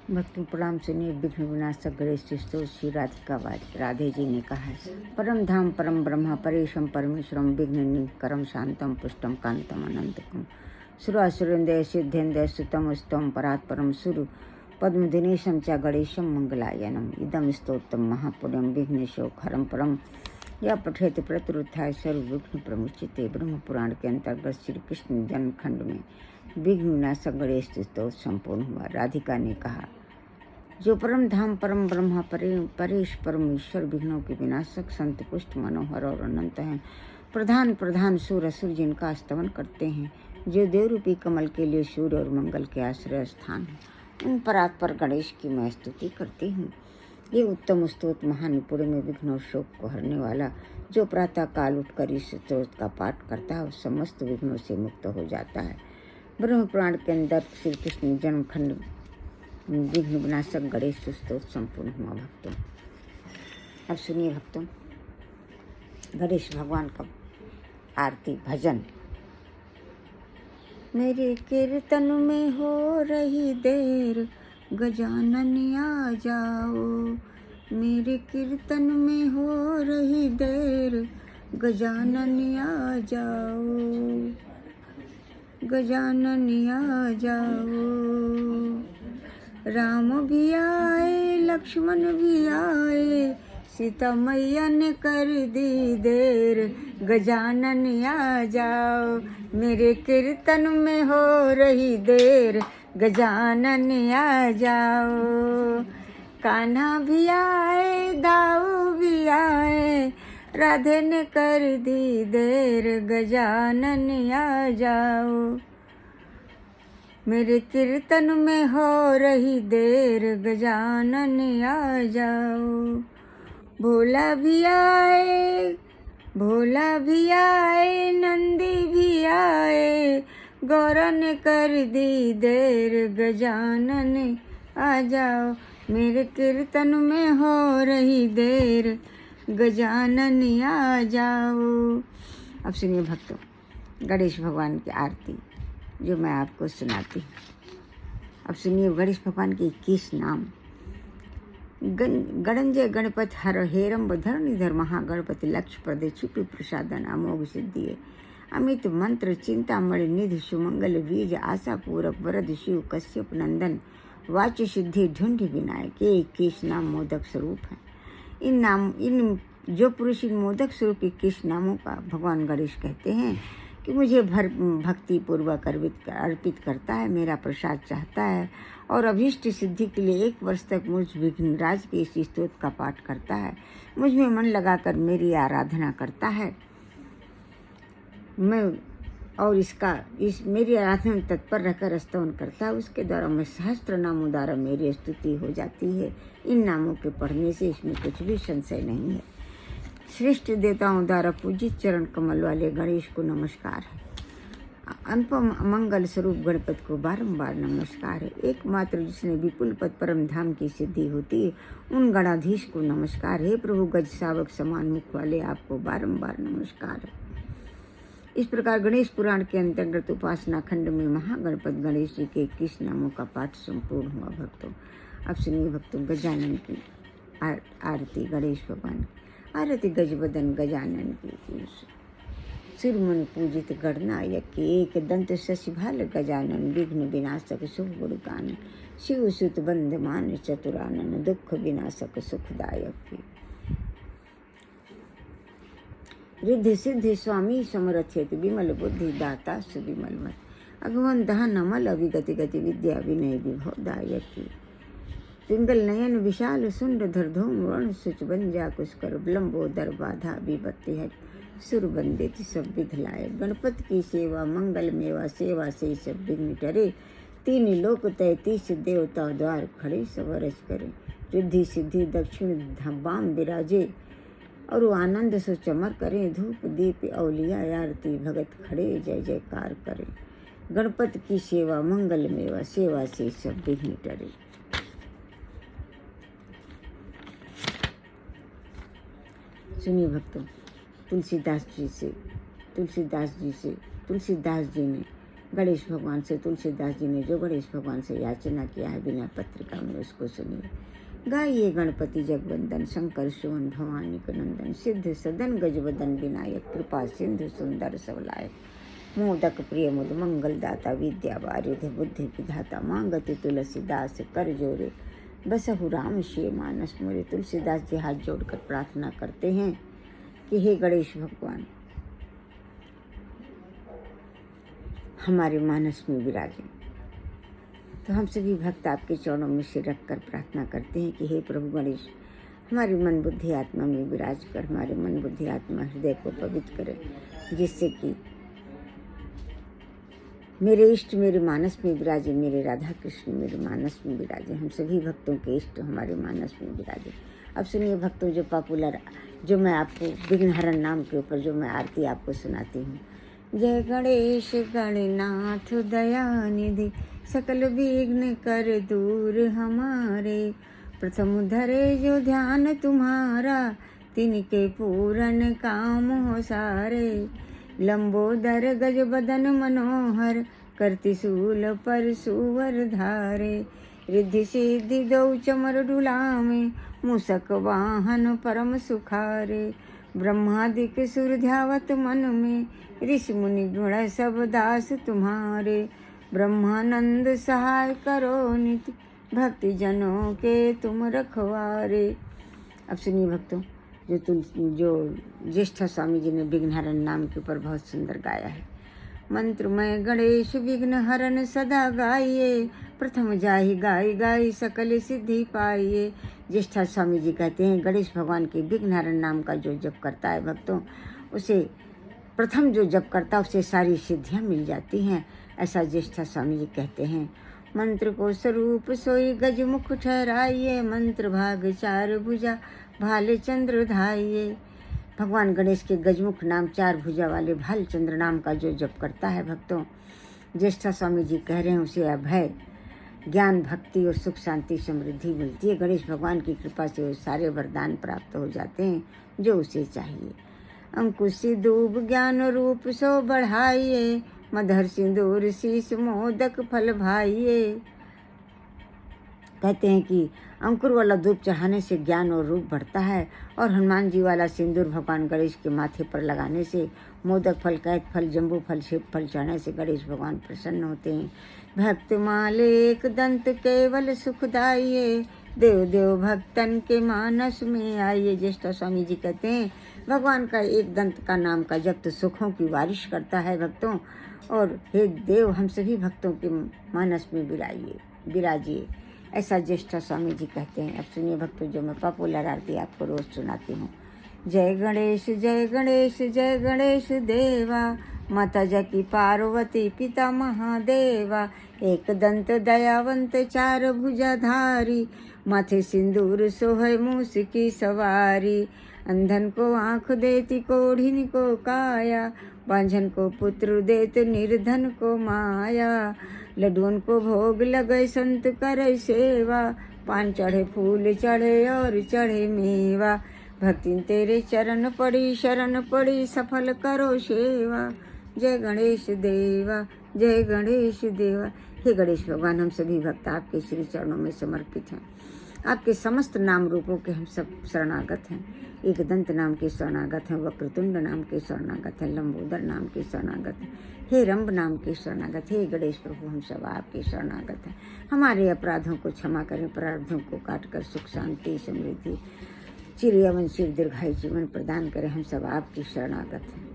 भक्तों प्रणाम सुनिए। विघ्न विनाशक गणेश स्तोत्र श्री राधिका राधे जी ने कहा है। परम धाम परम ब्रह्म परेशम परमेश्वरम विघ्न निकरम शांतम पुष्टम कांतम अनंतकम सुरासुरेन्द्र सिद्धेन्द्र सुतम स्तम परात् परम सुरु पद्म दिनेशम च गणेशम मंगलायनम इदम स्तोत्रम महापुण्यम विघ्नेशो खरम परम यह पठेत प्रतुरुत्थाय सर्व विघ्न प्रमुचिते। ब्रह्म पुराण के अंतर्गत श्री कृष्ण जन्मखंड में विघ्न विनाशक गणेश स्तोत्र संपूर्ण हुआ। राधिका ने कहा, जो परम धाम परम ब्रह्मा परेश परमेश्वर विघ्नों के विनाशक संत पुष्ट मनोहर और अनंत हैं, प्रधान प्रधान सूर असुर जिनका स्तवन करते हैं, जो देवरूपी कमल के लिए सूर्य और मंगल के आश्रय स्थान है, उन परात्पर गणेश की मैं स्तुति करती हूँ। ये उत्तम स्तोत्र महानिपुण में विघ्न और शोक को हरने वाला, जो प्रातः काल उठकर इस स्तोत्र का पाठ करता है, समस्त विघ्नों से मुक्त हो जाता है। ब्रह्म पुराण के अंदर श्री कृष्ण जन्मखंड विघ्न विनाशक गणेश स्तोत्र संपूर्ण हुआ। भक्तों अब सुनिए भक्तों, गणेश भगवान का आरती भजन। मेरे कीर्तन में हो रही देर, गजानन आ जाओ। मेरे कीर्तन में हो रही देर, गजानन आ जाओ। गजानन आ जाओ। राम भी आए लक्ष्मण भी आए, सीता मैया ने कर दी देर, गजानन आ जाओ। मेरे कीर्तन में हो रही देर, गजानन आ जाओ। कान्हा भी आए दाऊ भी आए, राधे ने कर दी देर, गजानन आ जाओ। मेरे कीर्तन में हो रही देर, गजानन आ जाओ। भोला भी आए नंदी भी आए, गौरा ने कर दी देर, गजानन आ जाओ। मेरे कीर्तन में हो रही देर, गजानन आ जाओ। अब सुनिए भक्तों, गणेश भगवान की आरती जो मैं आपको सुनाती हूँ। अब सुनिए गणेश भगवान के 21 नाम। गणंजय गणपति हर हेरम्ब धरणीधर महागणपति लक्ष्य प्रदे क्षिपि प्रसादन अमोघ सिद्धि अमित मंत्र चिंतामणि निधि सुमंगल बीज आशा पूरक वरद शिव कश्यप नंदन वाच्य सिद्धि ढूंढ विनायक। ये 21 नाम मोदक स्वरूप हैं। इन जो पुरुष इन मोदक स्वरूप 21 नामों का भगवान गणेश कहते हैं कि मुझे भक्ति पूर्वक अर्पित करता है, मेरा प्रसाद चाहता है और अभीष्ट सिद्धि के लिए 1 वर्ष तक मुझ विघ्नराज के इस स्तोत्र का पाठ करता है, मुझ में मन लगाकर मेरी आराधना करता है, मैं और मेरी आराधना में तत्पर रहकर स्तवन करता है, उसके द्वारा मैं सहस्त्र नामों द्वारा मेरी स्तुति हो जाती है। इन नामों के पढ़ने से इसमें कुछ भी संशय नहीं है। श्रेष्ठ देवताओं द्वारा पूजित चरण कमल वाले गणेश को नमस्कार है। अनुपम मंगल स्वरूप गणपति को बारंबार नमस्कार है। एकमात्र जिसने विपुल पद परम धाम की सिद्धि होती है, उन गणाधीश को नमस्कार है। प्रभु गज सावक समान मुख वाले आपको बारंबार नमस्कार है। इस प्रकार गणेश पुराण के अंतर्गत उपासना खंड में महागणपति गणेश जी के 21 नामों का पाठ संपूर्ण हुआ। भक्तों अब सुनिए भक्तों, गजानन की आरती। गणेश भगवान की आरती गजबदन गजानन की। सिरमन पूजित गणनायक की, एक दंत शशिभाल गजानन विघ्न विनाशक शुभ गुणगानन, शिव सुत बंधमान चतुरानन दुख विनाशक सुखदायक की। रिद्धि सिद्धि स्वामी समरथित, विमल बुद्धि दाता सुविमल मत, अगवन दहन अमल अभिगति गति विद्या विनय विभवदायक की। पिंगल नयन विशाल सुंड धर धूम वर्ण सुच बंजा कुशकर विलम्बोदर बाधा विपत्ति है, सुर बंदित सब विध लाए। गणपति की सेवा मंगल मेवा, सेवा से सब विघ्न टरे, 3 लोक 33 देवता द्वार खड़े सब रच करे। रिद्धि सिद्धि दक्षिण बाम विराजे, और आनंद सो चमर करे, धूप दीप औलिया आरती भगत खड़े जय जयकार करे। गणपति की सेवा मंगल मेवा, सेवा से सब विघ्न टरे। सुनिए भक्तों, तुलसीदास जी ने गणेश भगवान से तुलसीदास जी ने जो गणेश भगवान से याचना किया है बिना पत्रिका में, उसको सुनिए। गाइए गणपति जगवंदन, शंकर सुवन भवानी के नंदन, सिद्ध सदन गजवदन विनायक, कृपा सिंधु सुंदर सबलायक, मोदक प्रिय मुद मंगल दाता, विद्या वारिध बुद्धि विधाता, मांगति तुलसीदास कर जोरे, बसहु राम शिव मानस मोरे। तुलसीदास जी हाथ जोड़कर प्रार्थना करते हैं कि हे गणेश भगवान, हमारे मानस में विराजे। तो हम सभी भक्त आपके चरणों में सिर रखकर प्रार्थना करते हैं कि हे प्रभु गणेश, हमारी मन बुद्धि आत्मा में विराज कर, हमारे मन बुद्धि आत्मा हृदय को पवित्र करें, जिससे कि मेरे इष्ट मेरे मानस में विराजे, मेरे राधा कृष्ण मेरे मानस में विराजे, हम सभी भक्तों के इष्ट हमारे मानस में विराजे। अब सुनिए भक्तों, जो पॉपुलर, जो मैं आपको विघ्नहरण नाम के ऊपर जो मैं आरती आपको सुनाती हूँ। जय गणेश गणनाथ दयानिधि, सकल विघ्न कर दूर हमारे, प्रथम धरे जो ध्यान तुम्हारा, तिनके पूरन काम हो सारे। लंबोदर गज बदन मनोहर, करति शूल पर सुवर धारे, रिद्धि सिद्धि दो चमर डुलामे, मूषक वाहन परम सुखारे। ब्रह्मादिक सुर ध्यावत मन में, ऋषि मुनि गुण सब दास तुम्हारे। ब्रह्मानंद सहाय करो नित, भक्ति जनों के तुम रखवारे। अब सुनिए भक्तों, जो ज्येष्ठ स्वामी जी ने विघ्नहरण नाम के ऊपर बहुत सुंदर गाया है। मंत्रमय गणेश विघ्न हरण सदा गाइए, प्रथम जाहि गाई गाई सकल सिद्धि पाइए। ज्येष्ठ स्वामी जी कहते हैं गणेश भगवान के विघ्नहरण नाम का जो जप करता है भक्तों, उसे प्रथम जो जप करता है उसे सारी सिद्धियां मिल जाती हैं, ऐसा ज्येष्ठ स्वामी जी कहते हैं। मंत्र को स्वरूप सोई गजमुख ठहराइए, मंत्र भाग चार भुजा भाले चंद्र धाइए। भगवान गणेश के गजमुख नाम चार भुजा वाले भाल चंद्र नाम का जो जप करता है भक्तों, ज्येष्ठ स्वामी जी कह रहे हैं उसे अभय, ज्ञान, भक्ति और सुख शांति समृद्धि मिलती है। गणेश भगवान की कृपा से वो सारे वरदान प्राप्त हो जाते हैं जो उसे चाहिए। अंकुश दूब ज्ञान रूप सो बढ़ाइए, मधुर सिंदूर शीश मोदक फल भाइये। कहते हैं कि अंकुर वाला धूप चढ़ाने से ज्ञान और रूप बढ़ता है, और हनुमान जी वाला सिंदूर भगवान गणेश के माथे पर लगाने से, मोदक फल, कैक फल, जम्बू फल, शिव फल चढ़ाने से गणेश भगवान प्रसन्न होते हैं। भक्त माले एक दंत केवल सुखदाइये, देव देव भक्तन के मानस में आइए। ज्येष्ठ स्वामी जी कहते हैं भगवान का एक दंत का नाम का जब तो सुखों की बारिश करता है भक्तों, और हे देव हम सभी भक्तों के मानस में विराजिए, ऐसा ज्येष्ठ स्वामी जी कहते हैं। अब सुनिए भक्तों, जो मैं पॉपुलर आरती आपको रोज सुनाती हूँ। जय गणेश जय गणेश जय गणेश देवा, माता जकी पार्वती पिता महादेवा। एक दंत दयावंत चार भुजाधारी, माथे सिंदूर सोहै मूस की सवारी। अंधन को आँख देती कोढ़िन को काया, बांझन को पुत्र देत निर्धन को माया। लड्डुअन को भोग लगे संत करे सेवा, पान चढ़े फूल चढ़े और चढ़े मेवा। भक्ति तेरे चरण पड़ी शरण पड़ी, सफल करो सेवा। जय गणेश देवा जय गणेश देवा। हे गणेश भगवान, हम सभी भक्त आपके श्री चरणों में समर्पित हैं। आपके समस्त नाम रूपों के हम सब शरणागत हैं। एक दंत नाम के शरणागत हैं, वक्रतुंड नाम के शरणागत हैं, लंबोदर नाम के शरणागत हैं, हे रंभ नाम के शरणागत। हे गणेश प्रभु, हम सब आपके शरणागत हैं। हमारे अपराधों को क्षमा करें, प्रारब्धों को काट कर सुख शांति समृद्धि चिर यवन चिर दीर्घायु जीवन प्रदान करें। हम सब आपकी शरणागत हैं।